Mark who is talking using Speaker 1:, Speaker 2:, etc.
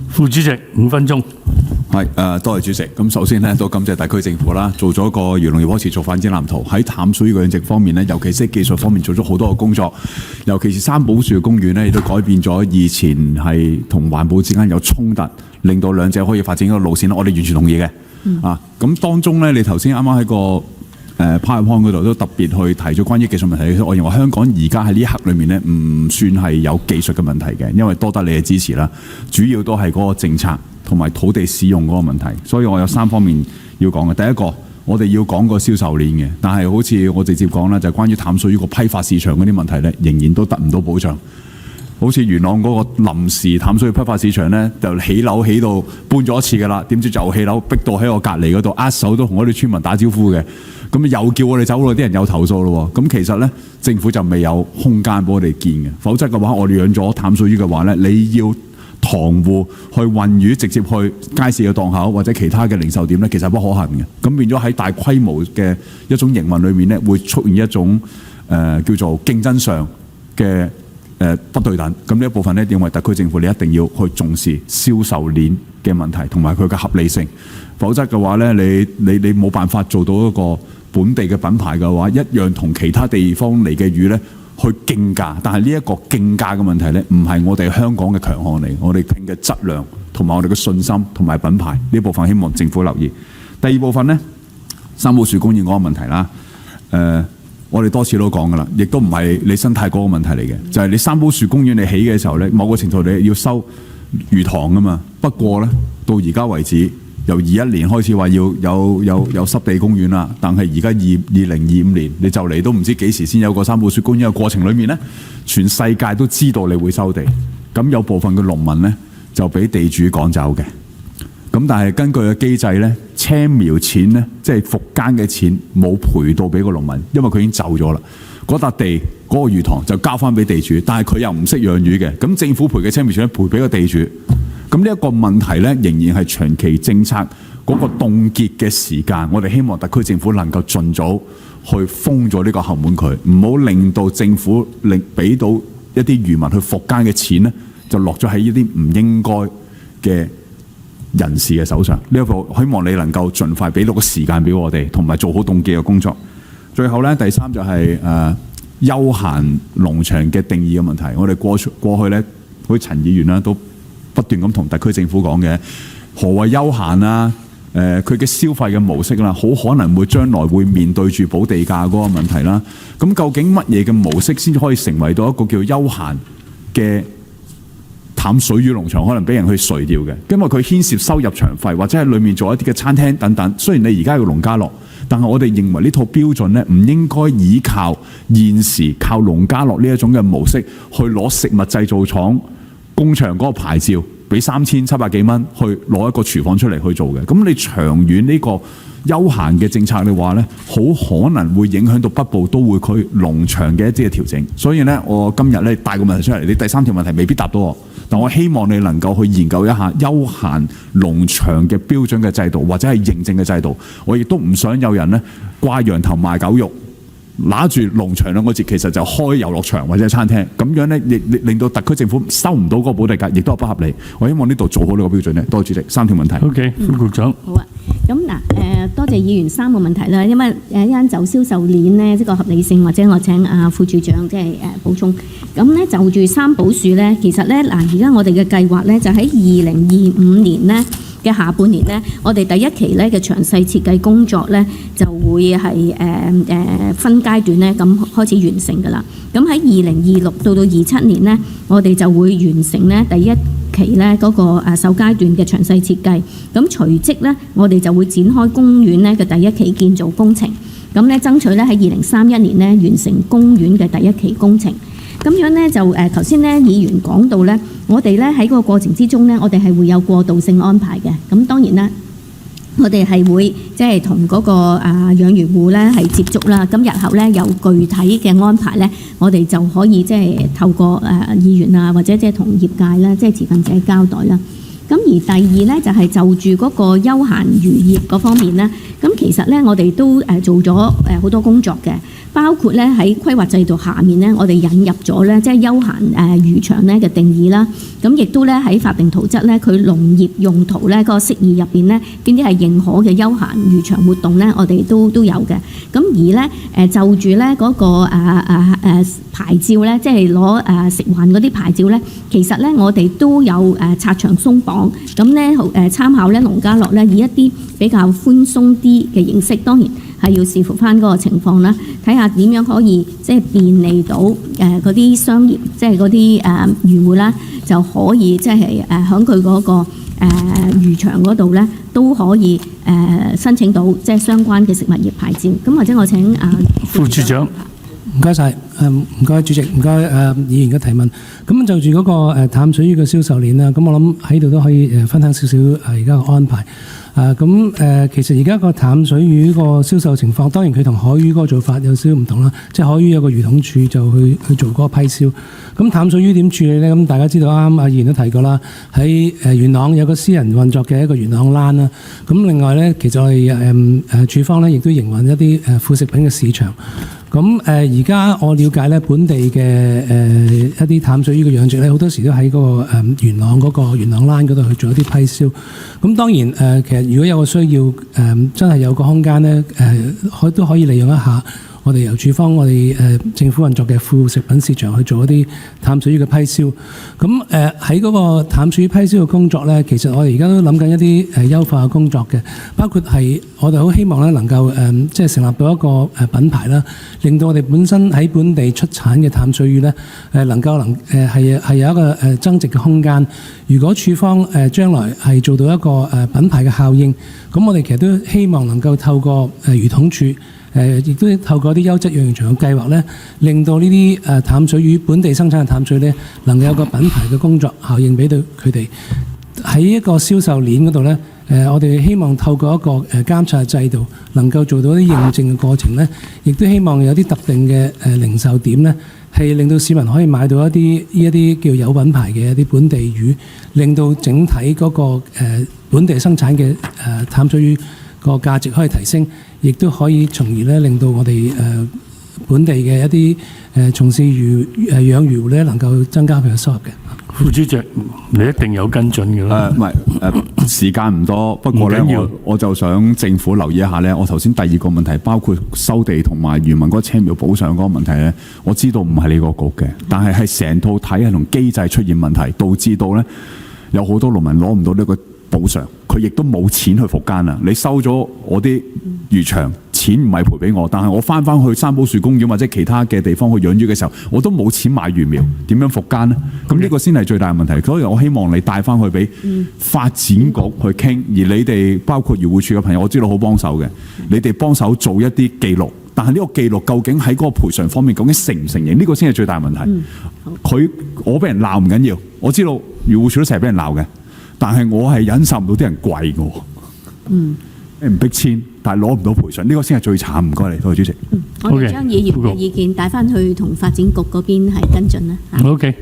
Speaker 1: 副主席5分鐘。
Speaker 2: 多謝主席。咁首先咧，都感謝特區政府啦，做咗個漁農業可持續發展藍圖，喺淡水養殖方面咧，尤其是技術方面做咗好多嘅工作，尤其是三寶樹公園咧，亦都改變咗以前係同環保之間有衝突，令到兩者可以發展一個路線，我哋完全同意嘅。咁當中咧，你頭先啱啱喺個PowerPoint 嗰度都特別去提咗關於技術問題。我認為香港而家喺呢一刻裏面咧，唔算係有技術嘅問題嘅，因為多得你嘅支持啦。主要都係嗰個政策同埋土地使用嗰個問題。所以我有3方面要講嘅。第一個，我哋要講個銷售鏈嘅，但係好似我直接講啦，就係關於淡水呢個批發市場嗰啲問題咧，仍然都得唔到保障。好似元朗嗰個臨時淡水批發市場咧，就起樓起到搬咗一次㗎啦，點知就起樓逼到喺我隔離嗰度握手都同我哋村民打招呼嘅，咁又叫我哋走咯，啲人有投訴咯喎。咁其實咧，政府就未有空間俾我哋建嘅，否則嘅話，我哋養咗淡水魚嘅話咧，你要塘戶去運魚直接去街市嘅檔口或者其他嘅零售店咧，其實不可行嘅。咁變咗喺大規模嘅一種營運裏面咧，會出現一種叫做競爭上嘅不對等。咁呢一部分咧，認為特區政府你一定要去重視銷售鏈嘅問題同埋佢嘅合理性，否則嘅話咧，你冇辦法做到一個本地嘅品牌嘅話，一樣同其他地方嚟嘅魚咧去競價。但係呢一個競價嘅問題咧，唔係我哋香港嘅強項嚟，我哋拼嘅質量同埋我哋嘅信心同埋品牌呢部分，希望政府留意。第二部分咧，三寶樹公園嗰個問題啦，我哋多次都講㗎啦，亦都唔係你生態嗰個問題嚟嘅，就係你三寶樹公園你起嘅時候咧，某個程度你要收魚塘㗎嘛。不過咧，到而家為止，由21年開始話要有濕地公園啦，但係而家2025年，你就嚟都唔知幾時先有個三寶樹公園嘅過程裏面咧，全世界都知道你會收地，咁有部分嘅農民咧就俾地主趕走嘅。咁但係根據嘅機制咧，青苗錢咧，即係復耕嘅錢冇賠到俾個農民，因為佢已經走咗啦。嗰笪地嗰個魚塘就交翻俾地主，但係佢又唔識養魚嘅，咁政府賠嘅青苗錢賠俾個地主。咁呢一個問題咧，仍然係長期政策嗰個凍結嘅時間，我哋希望特區政府能夠盡早去封咗呢個後門佢，唔好令到政府俾到一啲漁民去復耕嘅錢咧，就落咗喺呢啲唔應該嘅人士嘅手上。呢一個希望你能夠盡快俾到個時間俾我哋，同埋做好凍結嘅工作。最後咧，第3就係休閒農場嘅定義嘅問題。我哋過去咧，好似陳議員啦，都不斷咁同特區政府講嘅，何謂休閒啊？佢嘅消費嘅模式啦，好可能會將來會面對住補地價嗰個問題啦。咁究竟乜嘢嘅模式先可以成為到一個叫休閒嘅淡水魚農場，可能俾人去垂釣嘅？因為佢牽涉收入場費，或者喺裏面做一啲嘅餐廳等等。雖然你而家有農家樂，但係我哋認為呢套標準咧，唔應該依靠現時靠農家樂呢一種嘅模式去攞食物製造廠工場嗰個牌照，俾3700幾蚊去攞一個廚房出嚟去做嘅。咁你長遠呢個休閒嘅政策嘅話咧，好可能會影響到北部都會區農場嘅一啲嘅調整。所以咧，我今日咧帶個問題出嚟，你第3條問題未必答到我，但我希望你能夠去研究一下休閒農場嘅標準嘅制度，或者係認證嘅制度。我亦都唔想有人咧掛羊頭賣狗肉，拿住農場2個字，其實就開遊樂場或者餐廳，咁樣咧，亦令到特區政府收唔到嗰個補地價，亦都係不合理。我希望呢度做好呢個標準咧。多謝主席，3條問題。
Speaker 1: OK，副局長。
Speaker 3: 好啊，咁嗱多謝議員3個問題啦。因為一間就銷售鏈咧，即個合理性，或者我請副處長即係補充。咁咧就住三寶樹咧，其實咧而家我哋嘅計劃咧就喺2025年咧嘅下半年咧，我哋第1期咧嘅詳細設計工作咧就會係分階段咧咁開始完成㗎啦。咁喺2026到27年咧，我哋就會完成咧第1期咧嗰個首階段嘅詳細設計。咁隨即咧，我哋就會展開公園咧嘅第1期建造工程。咁咧爭取咧喺2031年咧完成公園嘅第1期工程。咁樣咧就頭先咧議員講到咧，我哋咧喺個過程之中咧，我哋係會有過渡性安排嘅。咁當然啦，我哋係會即係同嗰個養魚戶咧係接觸啦。咁日後咧有具體嘅安排咧，我哋就可以即係透過議員啊，或者即係同業界啦，即係持份者交代啦。咁而第二咧就係就住嗰個休閒漁業嗰方面咧，咁其實咧我哋都做咗好多工作嘅，包括咧喺規劃制度下面咧，我哋引入咗咧即係休閒漁場咧嘅定義啦。咁亦都咧喺法定圖則咧，佢農業用途咧個釋義入邊咧，邊啲係認可嘅休閒漁場活動咧，我哋都有嘅。咁而咧就住咧嗰個牌照咧，即係攞食環嗰啲牌照咧，其實咧我哋都有拆牆鬆綁，咁咧參考咧農家樂咧以一啲比較寬鬆啲嘅形式，當然係要視乎翻嗰個情況啦，睇下點樣可以即係便利到嗰啲商業，即係嗰啲漁戶啦，就可以即係喺佢嗰個漁場嗰度咧都可以申請到即係相關嘅食物業牌照。咁或者我請
Speaker 1: 副處長。
Speaker 4: 唔該晒，唔該主席，唔該議員嘅提問。咁就住嗰個淡水魚嘅銷售鏈啦，咁我諗喺度都可以分享少少而家嘅安排。其實而家個淡水魚個銷售情況，當然佢同海魚嗰個做法有少少唔同啦。即係海魚有個魚統處就去做嗰個批銷。咁淡水魚點處理呢？咁大家知道啱阿議員都提過啦，喺元朗有個私人運作嘅一個元朗欄啦。咁另外呢，其實我哋處方呢亦都營運一啲副食品嘅市場。咁而家我了解咧，本地嘅一啲淡水魚嘅養殖咧，好多時都喺嗰個元朗嗰個元朗欄嗰度去做一啲批銷。咁當然其實如果有個需要真係有個空間咧，都可以利用一下我哋由處方我哋政府運作嘅副食品市場去做一啲淡水魚嘅批銷。咁喺嗰個淡水魚批銷嘅工作咧，其實我哋而家都諗緊一啲優化嘅工作嘅，包括係我哋好希望咧能夠即係成立到一個品牌啦，令到我哋本身喺本地出產嘅淡水魚咧能夠係有一個增值嘅空間。如果處方將來係做到一個品牌嘅效應，咁我哋其實都希望能夠透過魚統處亦都透過啲優質養魚場嘅計劃咧，令到呢啲淡水魚本地生產嘅淡水咧，能夠有個品牌嘅工作效應俾到佢哋。喺一個銷售鏈嗰度咧，我哋希望透過一個監察制度，能夠做到啲認證嘅過程咧，亦都希望有啲特定嘅零售點咧，係令到市民可以買到一啲叫有品牌嘅一啲本地魚，令到整體嗰個本地生產嘅淡水魚個價值可以提升，亦都可以從而咧令到我哋本地嘅一啲從事養魚戶咧能夠增加佢嘅收入嘅。
Speaker 1: 副主席，你一定有跟進嘅啦。
Speaker 2: 唔係時間唔多，不過咧我就想政府留意一下咧。我頭先第二個問題，包括收地同埋漁民嗰個青苗補償嗰個問題咧，我知道唔係你個局嘅，但係成套體系同機制出現問題，導致到咧有好多農民攞唔到呢個補償，佢亦都冇錢去復耕啦。你收咗我啲漁場，錢唔係賠俾我，但係我翻去三寶樹公園或者其他嘅地方去養魚嘅時候，我都冇錢買魚苗，點樣復耕呢？咁呢個先係最大嘅問題。所以我希望你帶翻去俾發展局去傾，而你哋包括漁護署嘅朋友，我知道好幫手嘅，你哋幫手做一啲記錄。但係呢個記錄究竟喺嗰個賠償方面究竟承唔承認？呢個先係最大嘅問題。我俾人鬧唔緊要，我知道漁護署都成日俾人鬧嘅。但係我係忍受唔到啲人跪嘅，唔逼遷，但係攞唔到賠償，呢個先係最慘。唔該你，多謝主席。
Speaker 3: 我哋將議員嘅意見帶翻去同發展局嗰邊係跟進啦。
Speaker 1: OK。